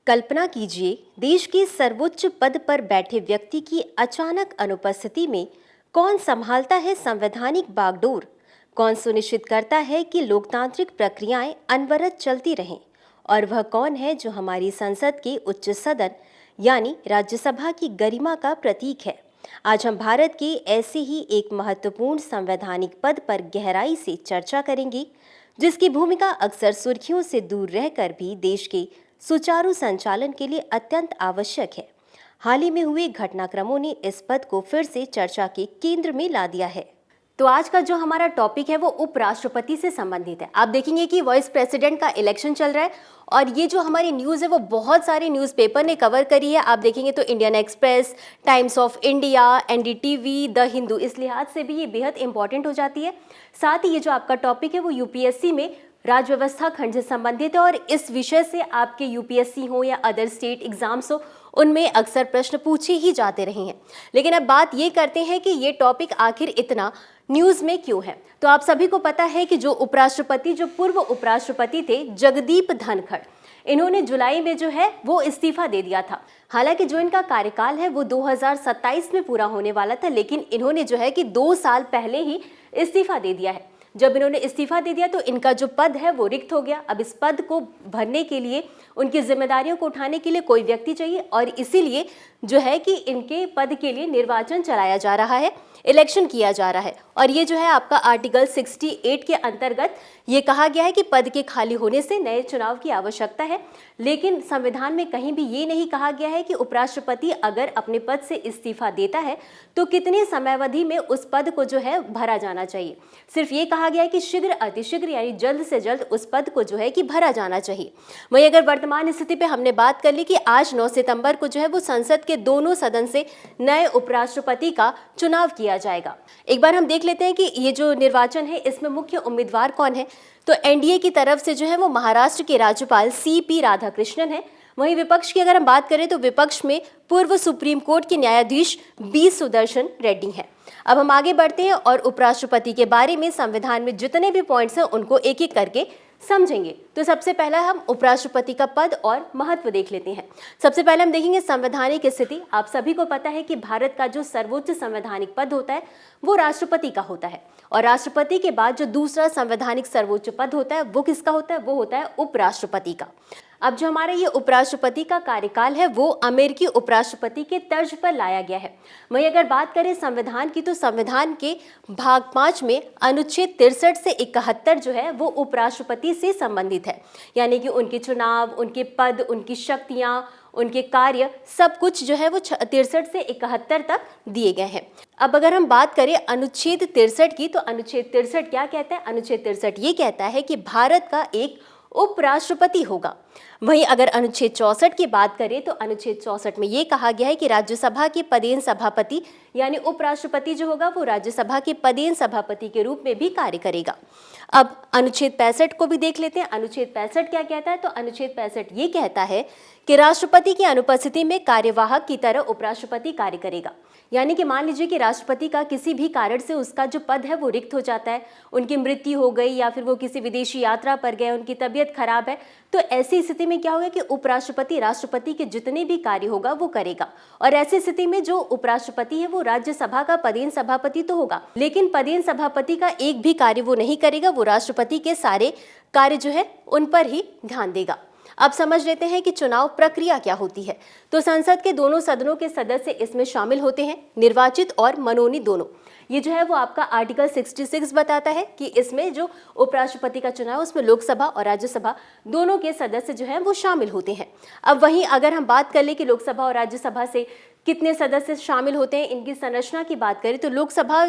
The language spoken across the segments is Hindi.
कल्पना कीजिए, देश के सर्वोच्च पद पर बैठे व्यक्ति की अचानक अनुपस्थिति में कौन संभालता है संवैधानिक बागडोर? कौन सुनिश्चित करता है कि लोकतांत्रिक प्रक्रियाएं अनवरत चलती रहें? और वह कौन है जो हमारी संसद के उच्च सदन यानी राज्यसभा की गरिमा का प्रतीक है? आज हम भारत के ऐसे ही एक महत्वपूर्ण संवैधानिक पद पर गहराई से चर्चा करेंगे, जिसकी भूमिका अक्सर सुर्खियों से दूर रहकर भी देश के सुचारू संचालन के लिए अत्यंत आवश्यक है। हाल ही में हुए घटनाक्रमों ने इस पद को फिर से चर्चा के केंद्र में ला दिया है। तो आज का जो हमारा टॉपिक है वो उपराष्ट्रपति से संबंधित है। आप देखेंगे कि वाइस प्रेसिडेंट का इलेक्शन चल रहा है और ये जो हमारी न्यूज़ है वो बहुत सारे न्यूज़पेपर ने कवर करी है। आप देखेंगे तो Indian express, times of India, NDTV, the Hindu, इस लिहाज से भी ये बेहद इंपॉर्टेंट हो जाती है। साथ ही ये जो आपका टॉपिक है वो यूपीएससी में राज्य व्यवस्था खंड से संबंधित है और इस विषय से आपके यूपीएससी हो या अदर स्टेट एग्जाम्स हो, उनमें अक्सर प्रश्न पूछे ही जाते रहे हैं। लेकिन अब बात ये करते हैं कि ये टॉपिक आखिर इतना न्यूज़ में क्यों है। तो आप सभी को पता है कि जो पूर्व उपराष्ट्रपति थे जगदीप धनखड़, इन्होंने जुलाई में जो है वो इस्तीफा दे दिया था। हालांकि जो इनका कार्यकाल है वो 2027 में पूरा होने वाला था, लेकिन इन्होंने जो है कि 2 साल पहले ही इस्तीफा दे दिया है। जब इन्होंने इस्तीफा दे दिया तो इनका जो पद है वो रिक्त हो गया। अब इस पद को भरने के लिए, उनकी जिम्मेदारियों को उठाने के लिए कोई व्यक्ति चाहिए और इसीलिए जो है कि इनके पद के लिए निर्वाचन चलाया जा रहा है, इलेक्शन किया जा रहा है। और ये जो है आपका आर्टिकल 68 के अंतर्गत ये कहा गया है कि पद के खाली होने से नए चुनाव की आवश्यकता है। लेकिन संविधान में कहीं भी ये नहीं कहा गया है कि उपराष्ट्रपति अगर अपने पद से इस्तीफा देता है तो कितनी समयावधि में उस पद को जो है भरा जाना चाहिए। सिर्फ ये कहा गया है कि शीघ्र अतिशीघ्र यानी जल्द से जल्द उस पद को जो है कि भरा जाना चाहिए। वहीं अगर वर्तमान स्थिति पे हमने बात कर ली कि आज 9 सितंबर को जो है वो संसद के दोनों सदन से नए उपराष्ट्रपति का चुनाव किया जाएगा। एक बार हम देख लेते हैं कि ये जो निर्वाचन है इसमें मुख्य उम्मीदवार कौन है। तो एनडीए की तरफ से जो है वो महाराष्ट्र के राज्यपाल सीपी राधाकृष्णन है। वहीं विपक्ष की अगर हम बात करें तो विपक्ष में पूर्व सुप्रीम कोर्ट के न्यायाधीश बी सुदर्शन रेड्डी हैं। अब हम आगे बढ़ते हैं और उपराष्ट्रपति के बारे में संविधान में जितने भी पॉइंट्स हैं उनको एक एक करके समझेंगे। तो सबसे पहला हम उपराष्ट्रपति का पद और महत्व देख लेते हैं। सबसे पहले हम देखेंगे संवैधानिक स्थिति। आप सभी को पता है कि भारत का जो सर्वोच्च संवैधानिक पद होता है वो राष्ट्रपति का होता है और राष्ट्रपति के बाद जो दूसरा संवैधानिक सर्वोच्च पद होता है वो किसका होता है? वो होता है उपराष्ट्रपति का। अब जो हमारे ये उपराष्ट्रपति का कार्यकाल है वो अमेरिकी उपराष्ट्रपति के तर्ज पर लाया गया है। वहीं अगर बात करें संविधान की तो संविधान के भाग 5 में अनुच्छेद 63 से 71 जो है वो उपराष्ट्रपति से संबंधित है, यानी कि उनके चुनाव, उनके पद, उनकी शक्तियां, उनके कार्य, सब कुछ जो है वो 63 से 71 तक दिए गए हैं। अब अगर हम बात करें अनुच्छेद 63 की तो अनुच्छेद 63 क्या कहता है? अनुच्छेद 63 ये कहता है कि भारत का एक उपराष्ट्रपति होगा। वहीं अगर अनुच्छेद 64 की बात करें तो अनुच्छेद 64 में ये कहा गया है कि राज्यसभा के पदेन सभापति यानी उपराष्ट्रपति जो होगा वो राज्यसभा के पदेन सभापति के रूप में भी कार्य करेगा। अब अनुच्छेद 65 को भी देख लेते हैं। अनुच्छेद 65 क्या कहता है? तो अनुच्छेद 65 ये कहता है कि राष्ट्रपति की अनुपस्थिति में कार्यवाहक की तरह उपराष्ट्रपति कार्य करेगा। यानी कि मान लीजिए कि राष्ट्रपति का किसी भी कारण से उसका जो पद है वो रिक्त हो जाता है, उनकी मृत्यु हो गई या फिर वो किसी विदेशी यात्रा पर गए, उनकी तबीयत खराब है, तो ऐसी स्थिति में क्या होगा कि उपराष्ट्रपति राष्ट्रपति के जितने भी कार्य होगा वो करेगा। और ऐसी स्थिति में जो उपराष्ट्रपति है वो राज्यसभा का पदेन सभापति तो होगा, लेकिन पदेन सभापति का एक भी कार्य वो नहीं करेगा, वो राष्ट्रपति के सारे कार्य जो है उन पर ही ध्यान देगा। अब समझ लेते हैं कि चुनाव प्रक्रिया क्या होती है। तो संसद के दोनों सदनों के सदस्य इसमें शामिल होते हैं, निर्वाचित और मनोनीत दोनों। ये जो है वो आपका आर्टिकल 66 बताता है कि इसमें जो उपराष्ट्रपति का चुनाव उसमें लोकसभा और राज्यसभा दोनों के सदस्य जो हैं वो शामिल होते हैं। अब वहीं अगर हम बात कर ले कि लोकसभा और राज्यसभा से कितने सदस्य शामिल होते हैं, इनकी संरचना की बात करें तो लोकसभा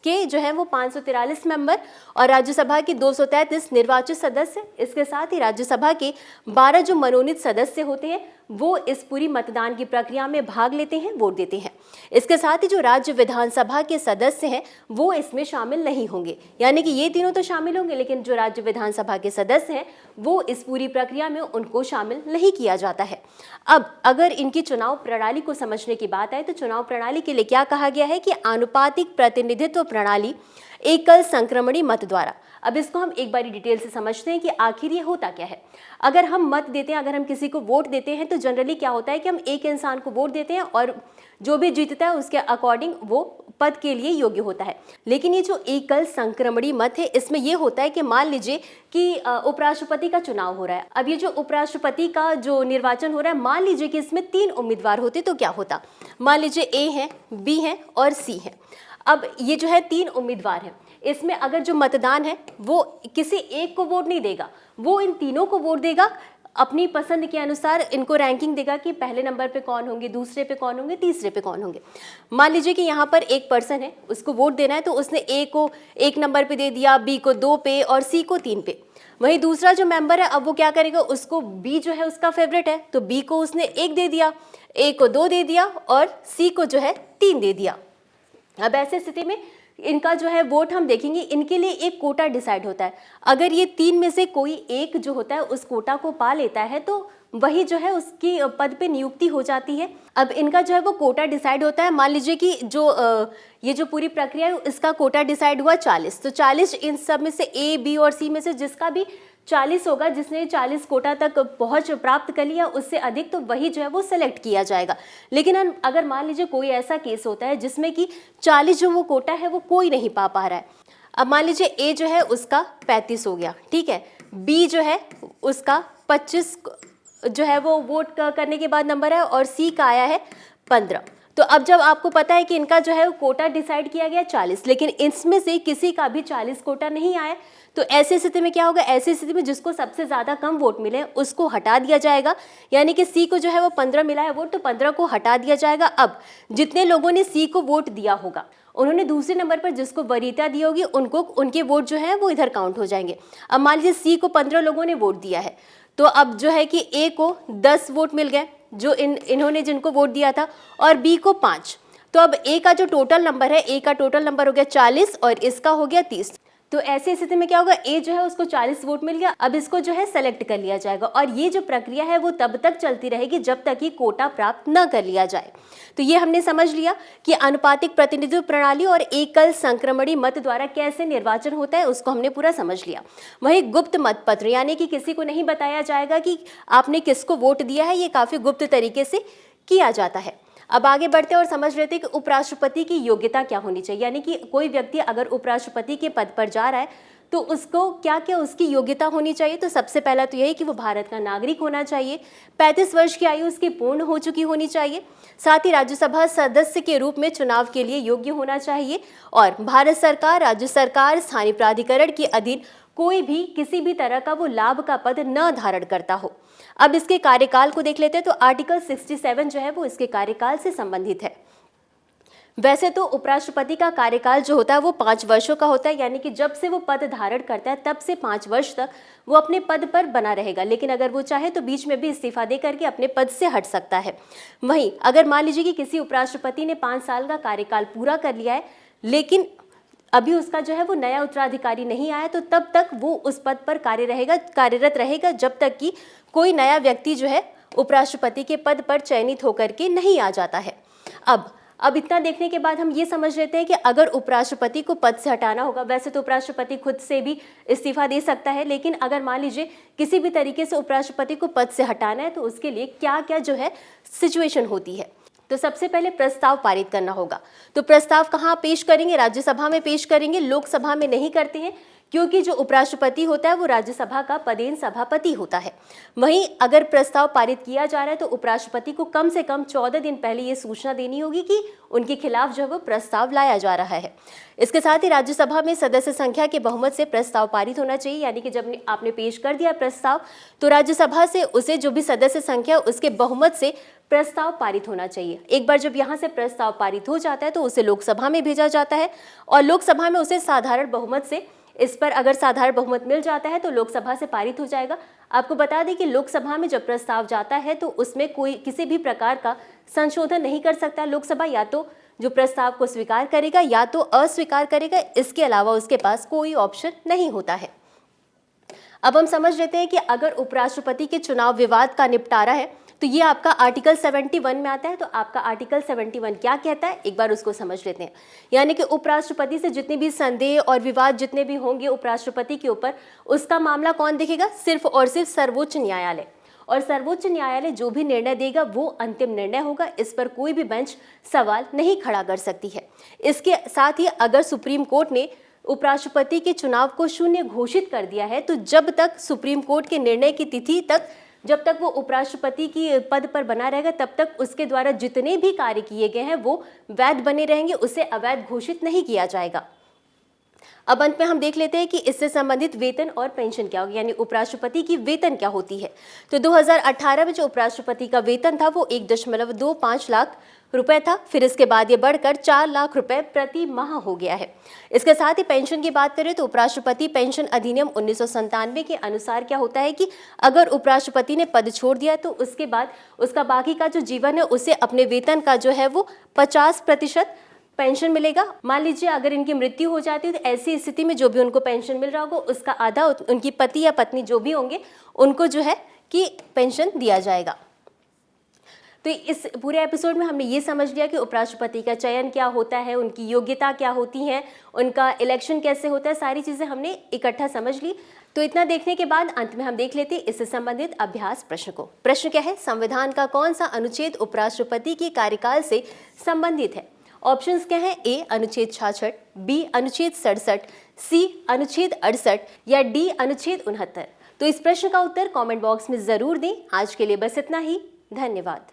के जो है वो 543 मेंबर और राज्यसभा के 233 निर्वाचित सदस्य, इसके साथ ही राज्यसभा के 12 जो मनोनीत सदस्य होते हैं वो इस पूरी मतदान की प्रक्रिया में भाग लेते हैं, वोट देते हैं। इसके साथ ही जो राज्य विधानसभा के सदस्य हैं वो इसमें शामिल नहीं होंगे, यानी कि ये तीनों तो शामिल होंगे लेकिन जो राज्य विधानसभा के सदस्य हैं वो इस पूरी प्रक्रिया में उनको शामिल नहीं किया जाता है। अब अगर इनकी चुनाव प्रणाली को समझने की बात आए तो चुनाव प्रणाली के लिए क्या कहा गया है कि आनुपातिक प्रतिनिधित्व प्रणाली एकल संक्रमणी मत द्वारा। अब इसको हम एक बारी डिटेल से समझते हैं कि आखिर ये होता क्या है। अगर हम मत देते हैं, अगर हम किसी को वोट देते हैं तो जनरली क्या होता है कि हम एक इंसान को वोट देते हैं और जो भी जीतता है उसके अकॉर्डिंग वो पद के लिए योग्य होता है। लेकिन ये जो एकल संक्रमणी मत है, इसमें ये होता है कि मान लीजिए कि उपराष्ट्रपति का चुनाव हो रहा है। अब ये जो उपराष्ट्रपति का जो निर्वाचन हो रहा है, मान लीजिए कि इसमें 3 उम्मीदवार होते तो क्या होता। मान लीजिए ए है, बी है और सी है। अब ये जो है 3 उम्मीदवार हैं, इसमें अगर जो मतदान है वो किसी एक को वोट नहीं देगा, वो इन तीनों को वोट देगा, अपनी पसंद के अनुसार इनको रैंकिंग देगा कि पहले नंबर पे कौन होंगे, दूसरे पे कौन होंगे, तीसरे पे कौन होंगे। मान लीजिए कि यहाँ पर एक पर्सन है, उसको वोट देना है, तो उसने ए को 1 नंबर पे दे दिया, बी को 2 पे और सी को 3 पे। वहीं दूसरा जो मेंबर है, अब वो क्या करेगा, उसको बी जो है उसका फेवरेट है तो बी को उसने 1 दे दिया, ए को 2 दे दिया और सी को जो है 3 दे दिया। अब ऐसे स्थिति में इनका जो है वोट हम देखेंगे, इनके लिए एक कोटा डिसाइड होता है। अगर ये 3 में से कोई एक जो होता है उस कोटा को पा लेता है तो वही जो है उसकी पद पे नियुक्ति हो जाती है। अब इनका जो है वो कोटा डिसाइड होता है। मान लीजिए कि ये जो पूरी प्रक्रिया है इसका कोटा डिसाइड हुआ 40, तो 40 इन सब में से ए, बी और सी में से जिसका भी 40 होगा, जिसने 40 कोटा तक पहुंच प्राप्त कर लिया, उससे अधिक, तो वही जो है वो सेलेक्ट किया जाएगा। लेकिन अगर मान लीजिए कोई ऐसा केस होता है जिसमें कि 40 जो वो कोटा है वो कोई नहीं पा रहा है। अब मान लीजिए ए जो है उसका 35 हो गया, ठीक है, बी जो है उसका 25 जो है वो वोट करने के बाद नंबर है और सी का आया है 15। तो अब जब आपको पता है कि इनका जो है कोटा डिसाइड किया गया 40, लेकिन इसमें से किसी का भी 40 कोटा नहीं आया, तो ऐसी स्थिति में क्या होगा, ऐसी स्थिति में जिसको सबसे ज़्यादा कम वोट मिले उसको हटा दिया जाएगा। यानी कि सी को जो है वो 15 मिला है वोट, तो 15 को हटा दिया जाएगा। अब जितने लोगों ने सी को वोट दिया होगा, उन्होंने दूसरे नंबर पर जिसको वरीयता दी होगी, उनके वोट जो है वो इधर काउंट हो जाएंगे। अब मान लीजिए सी को 15 लोगों ने वोट दिया है, तो अब जो है कि ए को 10 वोट मिल गए जो इन्होंने जिनको वोट दिया था, और बी को 5। तो अब ए का जो टोटल नंबर है, ए का टोटल नंबर हो गया 40 और इसका हो गया 30। तो ऐसी स्थिति में क्या होगा, ए जो है उसको 40 वोट मिल गया। अब इसको जो है सेलेक्ट कर लिया जाएगा और ये जो प्रक्रिया है वो तब तक चलती रहेगी जब तक ये कोटा प्राप्त न कर लिया जाए। तो ये हमने समझ लिया कि अनुपातिक प्रतिनिधित्व प्रणाली और एकल संक्रमणी मत द्वारा कैसे निर्वाचन होता है, उसको हमने पूरा समझ लिया। वही गुप्त मत पत्र, यानी कि किसी को नहीं बताया जाएगा कि आपने किसको वोट दिया है, ये काफी गुप्त तरीके से किया जाता है। अब आगे बढ़ते हैं और समझ लेते हैं कि उपराष्ट्रपति की योग्यता क्या होनी चाहिए। यानी कि कोई व्यक्ति अगर उपराष्ट्रपति के पद पर जा रहा है तो उसको क्या क्या उसकी योग्यता होनी चाहिए। तो सबसे पहला तो यही कि वो भारत का नागरिक होना चाहिए, 35 वर्ष की आयु उसकी पूर्ण हो चुकी होनी चाहिए, साथ ही राज्यसभा सदस्य के रूप में चुनाव के लिए योग्य होना चाहिए, और भारत सरकार, राज्य सरकार, स्थानीय प्राधिकरण के अधीन कोई भी किसी भी तरह का वो लाभ का पद न धारण करता हो। अब इसके कार्यकाल को देख लेते हैं। तो आर्टिकल 67 जो है वो इसके कार्यकाल से संबंधित है। वैसे तो उपराष्ट्रपति का कार्यकाल जो होता है वो 5 वर्षों का होता है, यानी कि जब से वो पद धारण करता है तब से 5 वर्ष तक वो अपने पद पर बना रहेगा। लेकिन अगर वो चाहे तो बीच में भी इस्तीफा दे करके अपने पद से हट सकता है। वहीं अगर मान लीजिए कि किसी उपराष्ट्रपति ने 5 साल का कार्यकाल पूरा कर लिया है, लेकिन अभी उसका जो है वो नया उत्तराधिकारी नहीं आया, तो तब तक वो उस पद पर कार्यरत रहेगा जब तक कि कोई नया व्यक्ति जो है उपराष्ट्रपति के पद पर चयनित होकर के नहीं आ जाता है। अब इतना देखने के बाद हम ये समझ लेते हैं कि अगर उपराष्ट्रपति को पद से हटाना होगा, वैसे तो उपराष्ट्रपति खुद से भी इस्तीफा दे सकता है, लेकिन अगर मान लीजिए किसी भी तरीके से उपराष्ट्रपति को पद से हटाना है तो उसके लिए क्या क्या जो है सिचुएशन होती है। तो सबसे पहले प्रस्ताव पारित करना होगा। तो प्रस्ताव कहाँ पेश करेंगे, राज्यसभा में पेश करेंगे, लोकसभा में नहीं करते हैं, क्योंकि जो उपराष्ट्रपति होता है वो राज्यसभा का पदेन सभापति होता है। वहीं अगर प्रस्ताव पारित किया जा रहा है तो उपराष्ट्रपति को कम से कम 14 दिन पहले ये सूचना देनी होगी कि उनके खिलाफ जो है वो प्रस्ताव लाया जा रहा है। इसके साथ ही राज्यसभा में सदस्य संख्या के बहुमत से प्रस्ताव पारित होना चाहिए, यानी कि जब आपने पेश कर दिया प्रस्ताव तो राज्यसभा से उसे जो भी सदस्य संख्या उसके बहुमत से प्रस्ताव पारित होना चाहिए। एक बार जब यहाँ से प्रस्ताव पारित हो जाता है तो उसे लोकसभा में भेजा जाता है और लोकसभा में उसे साधारण बहुमत से, इस पर अगर साधारण बहुमत मिल जाता है तो लोकसभा से पारित हो जाएगा। आपको बता दें कि लोकसभा में जब प्रस्ताव जाता है तो उसमें कोई किसी भी प्रकार का संशोधन नहीं कर सकता लोकसभा, या तो जो प्रस्ताव को स्वीकार करेगा या तो अस्वीकार करेगा, इसके अलावा उसके पास कोई ऑप्शन नहीं होता है। अब हम समझ लेते हैं कि अगर उपराष्ट्रपति के चुनाव विवाद का निपटारा है तो ये आपका आर्टिकल 71 में आता है। तो आपका आर्टिकल 71 क्या कहता है, एक बार उसको समझ लेते हैं। यानी कि उपराष्ट्रपति से जितने भी संदेह और विवाद जितने भी होंगे उपराष्ट्रपति के ऊपर, उसका मामला कौन देखेगा, सिर्फ और सिर्फ सर्वोच्च न्यायालय। और सर्वोच्च न्यायालय जो भी निर्णय देगा वो अंतिम निर्णय होगा, इस पर कोई भी बेंच सवाल नहीं खड़ा कर सकती है। इसके साथ ही अगर सुप्रीम कोर्ट ने उपराष्ट्रपति के चुनाव को शून्य घोषित कर दिया है, तो जब तक सुप्रीम कोर्ट के निर्णय की तिथि तक, जब तक वो उपराष्ट्रपति की पद पर बना रहेगा, तब तक उसके द्वारा जितने भी कार्य किए गए हैं वो वैध बने रहेंगे, उसे अवैध घोषित नहीं किया जाएगा। अब अंत में हम देख लेते हैं कि इससे संबंधित वेतन और पेंशन क्या होगी, यानी उपराष्ट्रपति की वेतन क्या होती है। तो 2018 में जो उपराष्ट्रपति का वेतन था वो 1.25 लाख रुपए था। फिर इसके बाद ये बढ़कर 4 लाख रुपए प्रति माह हो गया है। इसके साथ ही पेंशन की बात करें तो उपराष्ट्रपति पेंशन अधिनियम 1997 के अनुसार क्या होता है कि अगर उपराष्ट्रपति ने पद छोड़ दिया तो उसके बाद उसका बाकी का जो जीवन है उसे अपने वेतन का जो है वो 50% पेंशन मिलेगा। मान लीजिए अगर इनकी मृत्यु हो जाती है तो ऐसी स्थिति में जो भी उनको पेंशन मिल रहा होगा उसका आधा उनकी पति या पत्नी जो भी होंगे उनको जो है कि पेंशन दिया जाएगा। तो इस पूरे एपिसोड में हमने ये समझ लिया कि उपराष्ट्रपति का चयन क्या होता है, उनकी योग्यता क्या होती है, उनका इलेक्शन कैसे होता है, सारी चीज़ें हमने इकट्ठा समझ ली। तो इतना देखने के बाद अंत में हम देख लेते हैं इससे संबंधित अभ्यास प्रश्न को। प्रश्न क्या है, संविधान का कौन सा अनुच्छेद उपराष्ट्रपति के कार्यकाल से संबंधित है। ऑप्शंस क्या हैं, ए अनुच्छेद 66, बी अनुच्छेद 67, सी अनुच्छेद 68 या डी अनुच्छेद 69। तो इस प्रश्न का उत्तर कमेंट बॉक्स में जरूर दें। आज के लिए बस इतना ही, धन्यवाद।